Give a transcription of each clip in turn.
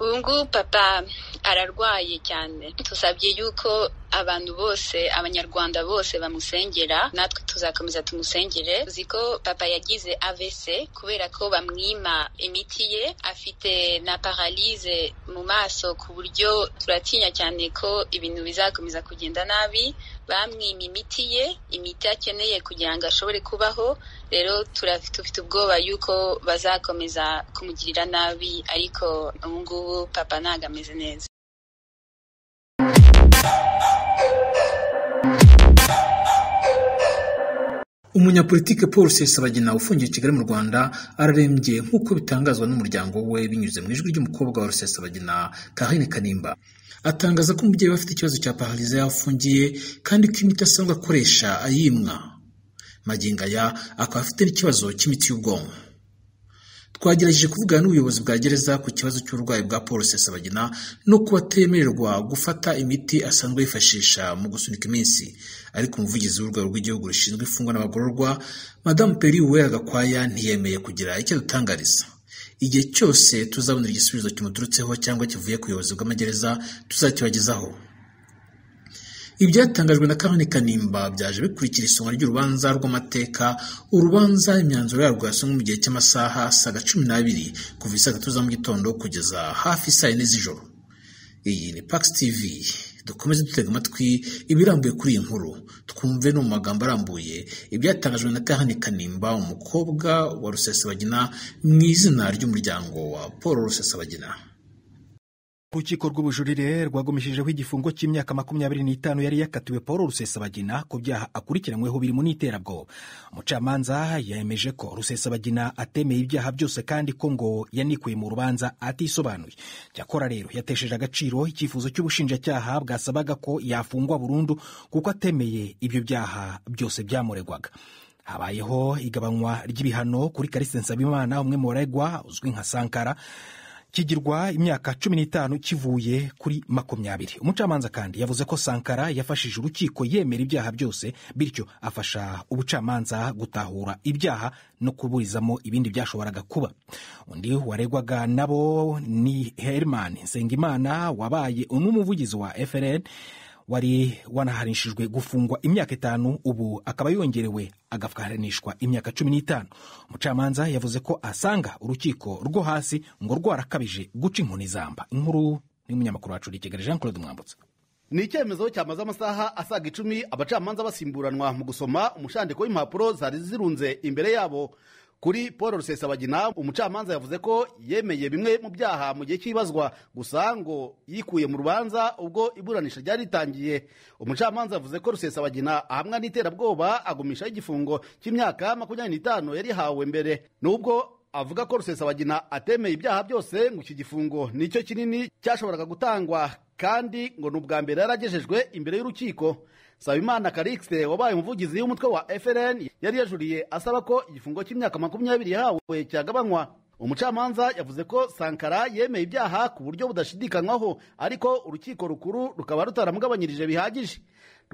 Ungu papa ararwaye cyane. Tusabye yuko abantu bose, abanyarwanda bose bamusengera, natwe tuzakomeza tumusengere. Uziko papa yagize AVC kubera ko bamwima imiti ye, afite na paralyze mu maso ku buryo turatinya cyane ko ibintu bizakomeza kugenda nabi. Bamwima imiti ye, imiti akeneye kugira ngo ashobore kubaho. Rero tufite ubwoba yuko bazakomeza kumugirira nabi, ariko ngubu papa ntago ameze neza. Umunyapolitike Paul Rusesabagina ufungiye i Kigali mu Rwanda ararembye nk'uko bitangazwa n'umuryango we binyuze mu ijwi ry'umukobwa wa Rusesabagina Karine Kanimba. Atangaza ko umubyeyi we afite ikibazo cya paralyze yafungiye kandi ko imiti asanzwe akoresha ayimwa. Magingo aya akaba afite n'ikibazo cy'imiti y'ubwonko. Twagerageje kuvugana n'ubuyobozi bwa gereza ku kibazo cy'uburwayi bwa Paul Rusesabagina no kuba atemererwa gufata imiti asanzwe yifashisha mu gusunika iminsi, ariko umuvugizi w'urwego rw'igihugu rushinzwe imfungwa n'abagororwa Madame Peri Uwera Gakwaya ntiyemeye kugira icyo adutangariza. Igihe cyose tuzabonera igisubizo kimuturutseho cyangwa kivuye ku buyobozi bw'amagereza tuzakibagezaho. Ibyatangajwe na Karine Kanimba byaje bikurikira isomwa ry'urubanza rw'amateka, urubanza imyanzuro yarwo yasomwe mu gihe cy'amasaha asaga 12 kuva saa 3 za mu gitondo kugeza hafi saa 4 z'ijoro. Iyi ni Pax TV, dukomeze dutega amatwi ibirambuye kuri iyi nkuru, twumve no mu magambo arambuye ibyatangajwe na Karine Kanimba, umukobwa wa Rusesabagina, mu izina ry'umuryango wa Paul Rusesabagina. Urukiko rw'ubujurire rwagomishijeho igifungo cy'imyaka 25 yari yakatiwe Paul Rusesabagina ku byaha akurikiranyweho birimo n'iterabwoba. Umucamanza yemeje ko Rusesabagina atemeye ibyaha byose kandi ko ngo yanikuye mu rubanza atisobanuye. Cyakora rero yatesheje agaciro icyifuzo cy'ubushinjacyaha bwasabaga ko yafungwa burundu kuko atemeye ibyo byaha byose byamuregwaga. Habayeho igabanywa ry'ibihano kuri Callixte Nsabimana, umwe mu baregwa uzwi nka Sankara, kigirwa imyaka 15 kivuye kuri 20. Umucamanza kandi yavuze ko Sankara yafashije urukiko yemera ibyaha byose, bityo afasha ubucamanza gutahura ibyaha no kuburizamo ibindi byashoboraga kuba. Undi waregwaga nabo ni Herman Nsengimana wabaye umuvugizi wa FRN, wari wanahanishijwe gufungwa imyaka 5, ubu akaba yongerewe agafaranishwa imyaka 15. Umucamanza yavuze ko asanga urukiko rwo hasi ngo rwarakabije guca inkoni zamba. Inkuru n'umunyamakuru wacu Kigali Jean Claude Mwambutsa. Ni icyemezo cyamaze amasaha asaga 10 abacamanza basimburanwa mu gusoma umushandiko w'impapuro zari zirunze imbere yabo. Kuri Paul Rusesabagina, umucamanza yavuze ko yemeye bimwe mu byaha mu gihe cy'ibazwa, gusa ngo yikuye mu rubanza ubwo iburanisha ryari ritangiye. Umucamanza yavuze ko Rusesabagina ahamwa n'iterabwoba agumisha igifungo cy'imyaka 25 yari hawe mbere. Nubwo avuga ko Rusesabagina atemeye ibyaha byose, ngo iki gifungo nicyo kinini cyashoboraga gutangwa kandi ngo n'ubwa mbere yaragejejwe imbere y'urukiko. Sabimana Callixte wabaye umuvugizi w'umutwe wa FRN yari yajuriye asaba ko igifungo cy'imyaka 20 yahawe cyagabanywa. Umucamanza yavuze ko Sankara yemeye ibyaha ku buryo budashidikanywaho, ariko urukiko rukuru rukaba rutaramugabanyirije bihagije.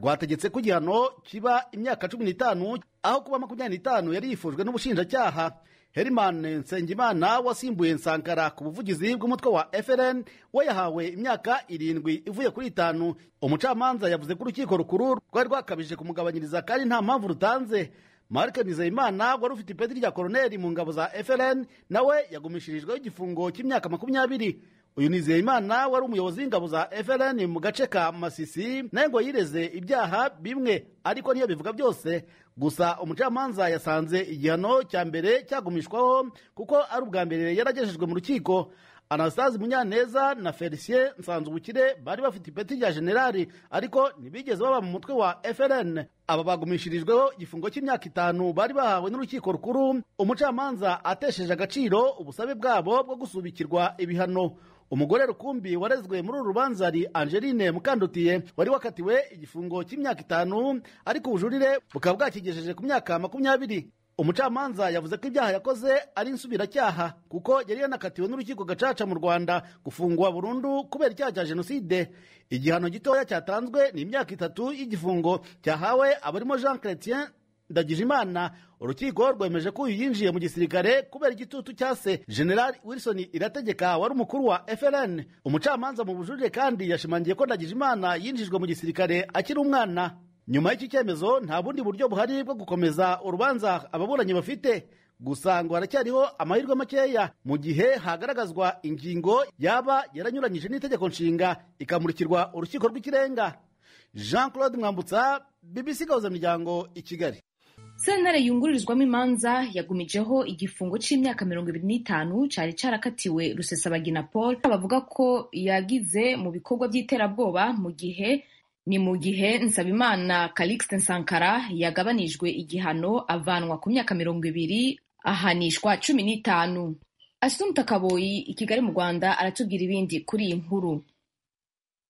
Rwategetse ko igihano kiba imyaka 15 aho kuba 25 yari yifujwe n'ubushinjacyaha. Herman Nsengimana wasimbuye Sankara ku buvugizi bw'umutwe wa FRN we yahawe imyaka 7 ivuye kuri 5. Umucamanza yavuze ko urukiko rukuru rwari rwakabije kumugabanyiriza kandi nta mpamvu rutanze. Mark Nizeyimana wari ufite ipeti rya koloneli mu ngabo za FRN nawe yagumishirijweho igifungo cy'imyaka 20. Uyu Nizeyimana wari umuyobozi w'ingabo za FRN mu gace ka Masisi, nawe ngo yireze ibyaha bimwe ariko niyo bivuga byose. Gusa umucamanza yasanze igihano cya mbere cyagumishwaho kuko ari ubwa mbere yaragejejwe mu rukiko. Anastase Munyaneza na Felicien Nsanzubukire bari bafite ipeti rya generali ariko ntibigeze baba mu mutwe wa FRN. Aba bagumishirijweho igifungo cy'imyaka 5 bari bahawe n'urukiko rukuru, umucamanza atesheje agaciro ubusabe bwabo bwo gusubikirwa ibihano. Umugore rukumbi warezwe muri uru rubanza ari Angeline Mukandutiye wari wakatiwe igifungo cy'imyaka 5 ariko ubujurire bukaba bwakigejeje ku myaka 20. Umucamanza yavuze ko ibyaha yakoze ari insubiracyaha kuko yari yanakatiwe n'urukiko gacaca mu Rwanda gufungwa burundu kubera icyaha cya jenoside. Igihano gitoya cyatanzwe ni imyaka 3 y'igifungo cyahawe abarimo Jean Chrétien Ndagijimana. Urukiko rwemeje ko uyu yinjiye mu gisirikare kubera igitutu cya se General Wilson Irategeka wari umukuru wa FLN. Umucamanza mu bujurire kandi yashimangiye ko Ndagijimana yinjijwe mu gisirikare akiri umwana. Nyuma y'iki cyemezo nta bundi buryo buhari bwo gukomeza urubanza ababuranyi bafite, gusa ngo haracyariho amahirwe makeya mu gihe hagaragazwa ingingo yaba yaranyuranyije n'itegeko nshinga ikamurikirwa urukiko rw'ikirenga. Jean Claude Mwambutsa, BBC Gahuzamiryango, i Kigali. Sentare yungururizwamo imanza yagumijeho igifungo c'imyaka 25 cari carakatiwe Rusesabagina Paul, bavuga ko yagize mu bikorwa by'iterabwoba mu gihe Nsabimana Calixte Sankara yagabanijwe igihano avanwa ku myaka 20 ahanishwa 15. Assumpta Kaboyi, i Kigali mu Rwanda, aratubwira ibindi kuri iyi nkuru.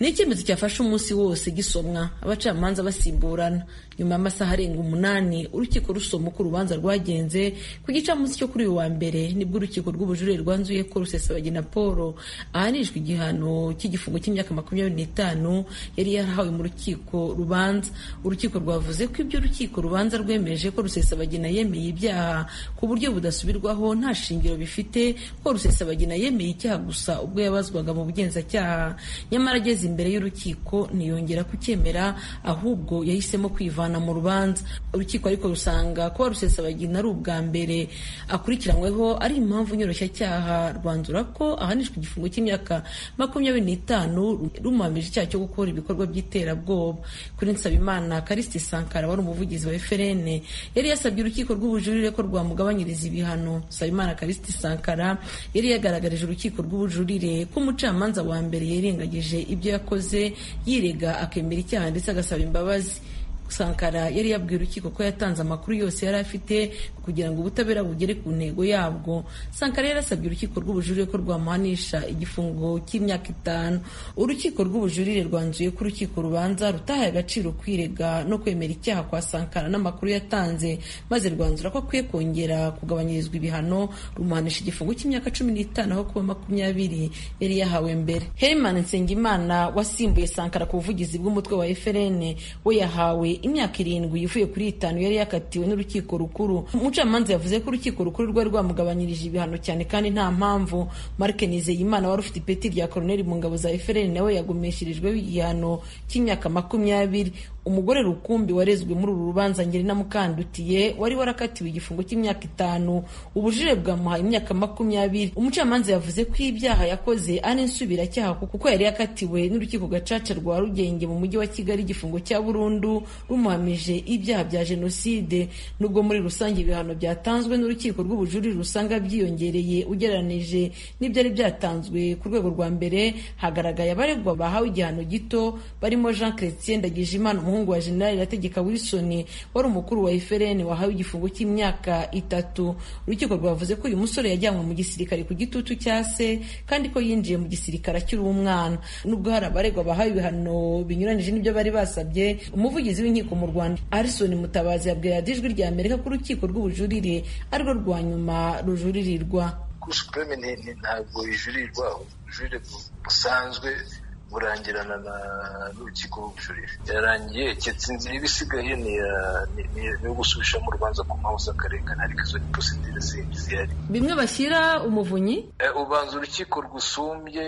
Ni icyemezo cyafashe umunsi wose gisomwa, abacamanza basimburana. Nyuma y'amasaha arenga 8 urukiko rusoma uko urubanza rwagenze. Ku gicamunsi cyo kuri uyu wa mbere nibwo urukiko rw'ubujurire rwanzuye ko Rusesabagina Paul ahanishwa igihano cy'igifungo cy'imyaka 25 yari yarahawe mu rukiko rubanza. Urukiko rwavuze ko ibyo urukiko rubanza rwemeje ko Rusesabagina yemeye ibyaha ku buryo budasubirwaho nta shingiro bifite, ko Rusesabagina yemeye icyaha gusa ubwo yabazwaga mu bugenzacyaha. Nyamara ageze imbere y'urukiko ntiyongera kucyemera, ahubwo yahisemo kwivana mu rubanza. Urukiko ariko rusanga ko Rusesabagina ari ubwa mbere akurikiranyweho ari impamvu nyoroshyacyaha, rwanzura ko ahanishwa igifungo cy'imyaka 25 rumuhamije icyaha cyo gukora ibikorwa by'iterabwoba. Kuri Nsabimana Calixte Sankara wari umuvugizi wa FLN yari yasabye urukiko rw'ubujurire ko rwamugabanyiriza ibihano. Nsabimana Calixte Sankara yari yagaragarije urukiko rw'ubujurire ko umucamanza wa mbere yarengagije ibyo yakoze yirega akemera icyaha ndetse agasaba imbabazi. Sankara yari yabwiye urukiko ko yatanze amakuru yose yari afite kugira ngo ubutabera bugere ku ntego yabwo. Sankara yarasabye urukiko rw'ubujurire ko rwamuhanisha igifungo cy'imyaka 5. Urukiko rw'ubujurire rwanzuye ko urukiko rubanza rutahaye agaciro kwirega no kwemera icyaha kwa Sankara n'amakuru yatanze, maze rwanzura ko akwiye kongera kugabanyirizwa ibihano, rumuhanisha igifungo cy'imyaka 15 aho kuba 20 yari yahawe mbere. Herman Nsengimana wasimbuye Sankara ku buvugizi bw'umutwe wa FLN we yahawe imyaka 7 yivuye kuri 5 yari yakatiwe n'urukiko rukuru. Umucamanza yavuze ko urukiko rukuru rwari rwamugabanyirije ibihano cyane kandi nta mpamvu. Mark Nizeyimana wari ufite ipeti rya Colonel mu ngabo za FLN nawe yagumeshirijwe igihano cy'imyaka 20. Umugore rukumbi warezwe muri uru rubanza Ngerina Mukandutiye wari warakatiwe igifungo cy'imyaka 5, ubujurire bwamuhaye imyaka 20. Umucamanza yavuze ko ibyaha yakoze ari insubiracyaha kuko yari yakatiwe n'urukiko gacaca rwa Rugenge mu mujyi wa Kigali igifungo cya burundu rumuhamije ibyaha bya jenoside. Nubwo muri rusange ibihano byatanzwe n'urukiko rw'ubujurire rusanga byiyongereye ugereranije n'ibyari byatanzwe ku rwego rwa mbere, hagaragaye abaregwa bahawe igihano gito barimo Jean Chrétien Ndagijimana umuhungu wa General Irategeka Wilson wari umukuru wa FLN wahawe igifungo cy'imyaka 3. Urukiko rwavuze ko uyu musore yajyanywe mu gisirikare ku gitutu cya se kandi ko yinjiye mu gisirikare akiri umwana. Nubwo hari abaregwa bahawe ibihano binyuranije n'ibyo bari basabye, umuvugizi w'inkiko mu Rwanda Alison Mutabazi yabwiye Ijwi rya Amerika ko urukiko rw'ubujurire arirwo rwa nyuma rujuririrwa. Supreme ntabwo ijuririrwa, ubujurire busanzwe burangirana n'urukiko rw'ubujurire. Yarangiye inzira ibisigaye ni gusubisha mu rubanza ku mpamvu z'akarengane, ariko izo ni procedure zihari. Bimwe bashyira umuvunyi, ubanza urukiko rwusumbye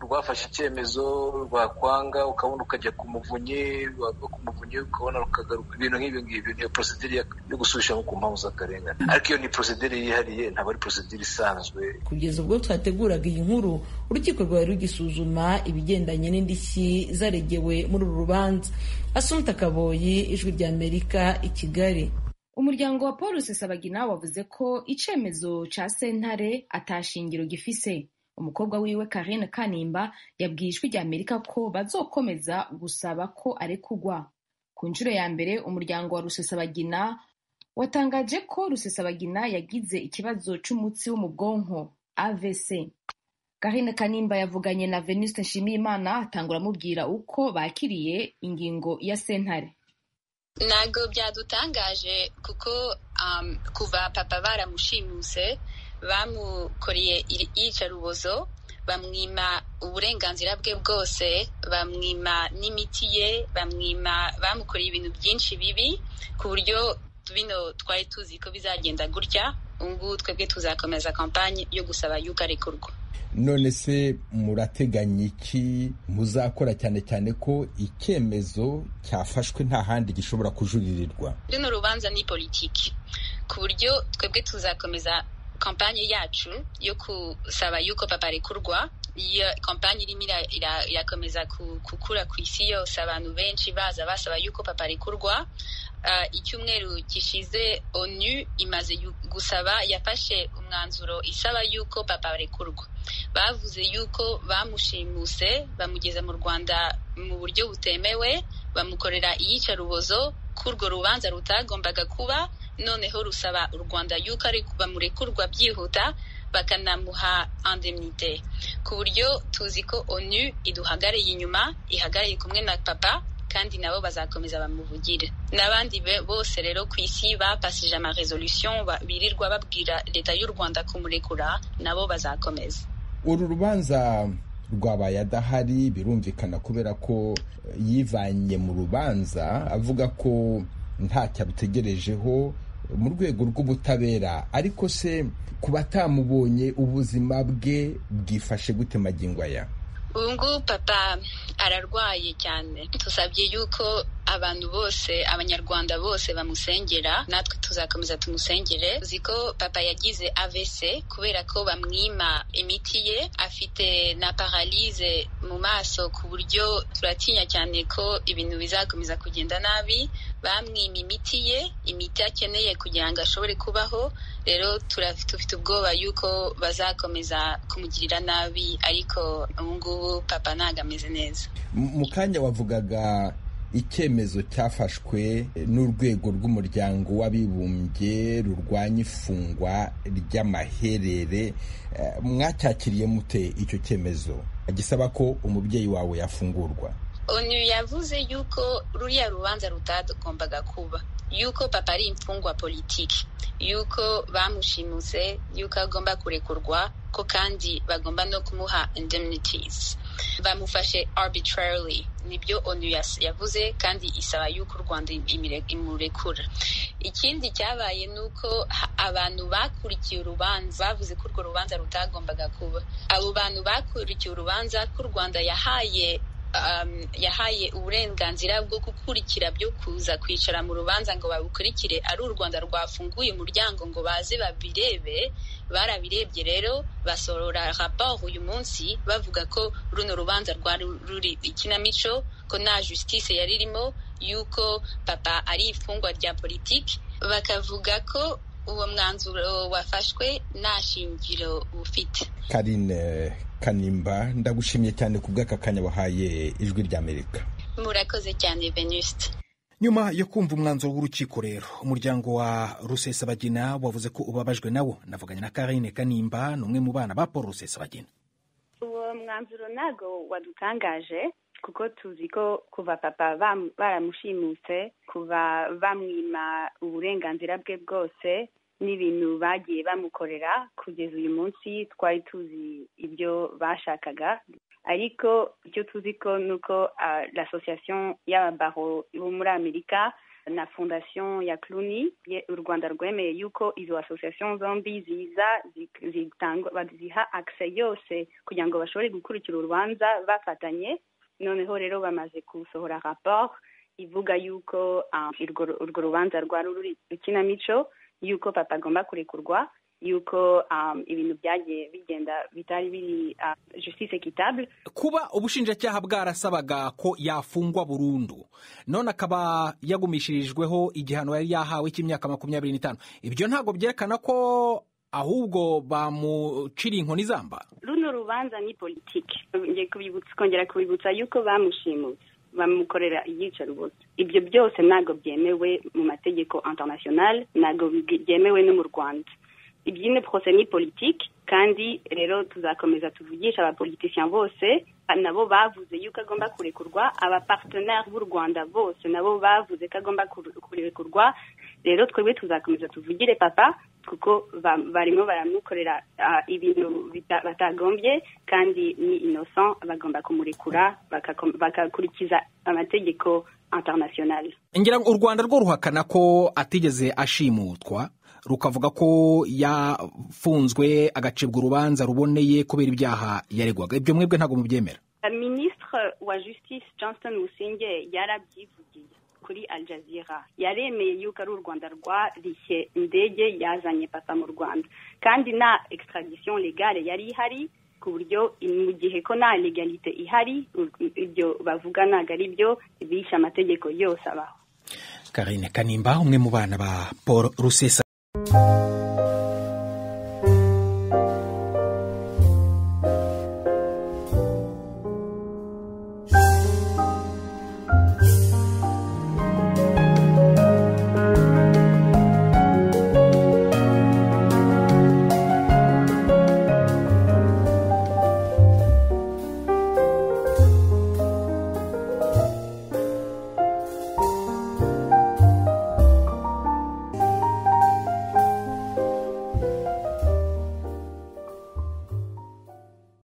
rwafashe icyemezo rwakwanga ukabona ukajya ku muvunyi, wava ku muvunyi ukabona rukagaruka. Ibintu nk'ibi ngibi niyo procedure yo gusubisha ku mpamvu z'akarengane, ariko iyo ni procedure yihariye, ntabwo ari procedure isanzwe. Kugeza ubwo twateguraga iyi nkuru, urukiko rwari rugisuzuma ibigendanye n'indishyi zaregewe muri uru rubanza. Assumpta Kaboyi, Ijwi rya Amerika, i Kigali. Umuryango wa Paul Rusesabagina wavuze ko icemezo ca sentare atashingiro gifise. Umukobwa wiwe Karine Kanimba yabwiye Ijwi rya Amerika ko bazokomeza gusaba ko arekugwa. Ku nshuro ya mbere umuryango wa Rusesabagina watangaje ko Rusesabagina yagize ikibazo c'umutsi wo mu bwonko AVC. Karine Kanimba yavuganye na Venuste Nshimiyimana atangura amubwira uko bakiriye ingingo ya sentare. Ntabwo byadutangaje kuko kuva papa baramushimuse bamukoreye iyicarubozo, bamwima uburenganzira bwe bwose, bamwima n'imiti ye, bamukoreye ibintu byinshi bibi ku buryo bino twari tuzi ko bizagenda gutya. Ubu twebwe tuzakomeza kampanye yo gusaba yuko arekurwa. None se murateganya iki muzakora, cyane cyane ko icyemezo cyafashwe nta handi gishobora kujuririrwa? Runo rubanza ni politiki, ku buryo twebwe tuzakomeza kampanye yacu yo kusaba yuko papa arekurwa. Iyo kampanye irimo irakomeza gukura ku isi yose, abantu benshi baza basaba yuko papa arekurwa. Icyumweru gishize ONU imaze gusaba, yafashe umwanzuro isaba yuko papa arekurwa. Bavuze yuko bamushimuse, bamugeza mu Rwanda mu buryo butemewe, bamukorera iyicarubozo, ko urwo rubanza rutagombaga kuba, noneho rusaba u Rwanda yuko bamurekurwa byihuta, bakanamuha indemnité. Ku buryo tuzi ko ONU iduhagarariye inyuma, ihagarariye kumwe na papa, kandi nabo bazakomeza bamuvugire. N'abandi bose rero ku isi bapasije ama resolution birirwa babwira leta y'u Rwanda kumurekura, nabo bazakomeza. Uru rubanza rwabaye adahari, birumvikana, kubera ko yivanye mu rubanza avuga ko ntacyo arutegerejeho mu rwego rw'ubutabera. Ariko se ku batamubonye, ubuzima bwe bwifashe gute magingo aya? Ubu papa ararwaye cyane. Tusabye yuko abantu bose, abanyarwanda bose bamusengera, natwe tuzakomeza tumusengere. Uzi ko papa yagize AVC kubera ko bamwima imiti ye, afite na paralyse mu maso, ku buryo turatinya cyane ko ibintu bizakomeza kugenda nabi. Bamwima imiti ye, imiti akeneye kugira ngo ashobore kubaho. Rero tufite ubwoba yuko bazakomeza kumugirira nabi, ariko ubungubu papa ntabwo ameze neza. Mu kanya wavugaga icyemezo cyafashwe n'urwego rw'umuryango w'abibumbye rurwanya ifungwa ry'amaherere. Mwacyakiriye mute icyo cyemezo gisaba ko umubyeyi wawe yafungurwa? ONU yavuze yuko ruriya rubanza rutagombaga kuba, yuko papa ari imfungwa politiki, yuko bamushimuse, yuko agomba kurekurwa, ko kandi bagomba no kumuha indemnities. Bamufashe arbitrarily, nibyo ONU yavuze, kandi isaba yuko u Rwanda imurekura. Ikindi cyabaye nuko abantu bakurikiye urubanza bavuze ko urwo rubanza rutagombaga kuba. Abo bantu bakurikiye urubanza ko u Rwanda yahaye uburenganzira bwo gukurikira, byo kuza kwicara mu rubanza ngo babukurikire, ari u Rwanda rwafunguye umuryango ngo baze babirebe. Barabirebye rero, basorora rapport uyu munsi bavuga ko runo rubanza rwari ruri ikinamico, ko nta justice yari irimo, yuko papa ari ifungwa rya politiki. Bakavuga ko uwo mwanzuro wafashwe nta shingiro ufite. Karine Kanimba, ndagushimiye cyane ku bw'aka kanya wahaye Ijwi ry'Amerika. Murakoze cyane Venuste. Nyuma yo kumva umwanzuro w'urukiko rero, umuryango wa Rusesabagina wavuze ko ubabajwe nawo. Navuganye na Karine Kanimba, n'umwe mu bana ba Paul Rusesabagina. Uwo mwanzuro ntago wadutangaje, kuko tuzi ko kuva papa baramushimuse, kuva bamwima uburenganzira bwe bwose n'ibintu bagiye bamukorera, kugeza uyu munsi twari tuzi ibyo bashakaga. Ariko icyo tuzi ko nuko l'association y'ababaro bo muri Amerika na fondation ya Clooney u Rwanda rwemeye yuko izo association zombi ziha access yose kugira ngo bashobore gukurikira urubanza bafatanye. Noneho rero bamaze gusohora rapport ivuga yuko urwo rubanza rwari ruri ikinamico, yuko papa agomba kurekurwa, yuko ibintu byagiye bigenda bitari biri justice équitable. Kuba ubushinjacyaha bwarasabaga ko yafungwa burundu, none akaba yagumishirijweho igihano yari yahawe cy'imyaka 25, ibyo ntago byerekana ko ahubwo bamuciriye inkoni zamba? Runo rubanza ni politiki. Ngiye kongera kubibutsa yuko bamushimuse, bamukorera iyicarubozo. Ibyo byose ntago byemewe mu mategeko international, ntago byemewe no mu Rwanda. Ibyine procès ni politique, kandi rero tuzakomeza tuvugisha abapoliticiens bose, nabo bavuze yuko agomba kurekurwa, abapartenaires b'u Rwanda bose nabo bavuze ko agomba kurekurwa. Rero twebwe tuzakomeza tuvugire papa, kuko barimo baramukorera ibintu batagombye kandi ni innocent, bagomba kumurekura bakakurikiza amategeko international. ngira ngo u Rwanda rwo ruhakana ko atigeze ashimutwa, rukavuga ko yafunzwe agacibwa urubanza ruboneye kubera ibyaha yaregwaga. Ibyo mwebwe ntabwo mubyemera? Ministre wa Justice Johnston Busingye yarabyivugiye kuri Al Jazeera, yaremeye yuko ari u Rwanda rwarishye indege yazanye papa mu Rwanda, kandi na extradition legale yari ihari, ku buryo mu gihe ko nta legalite ihari ibyo bavuga ntabwo ari byo, bishe amategeko yose abaho. Karine Kanimba, umwe mu bana ba Paul Rusesabagina.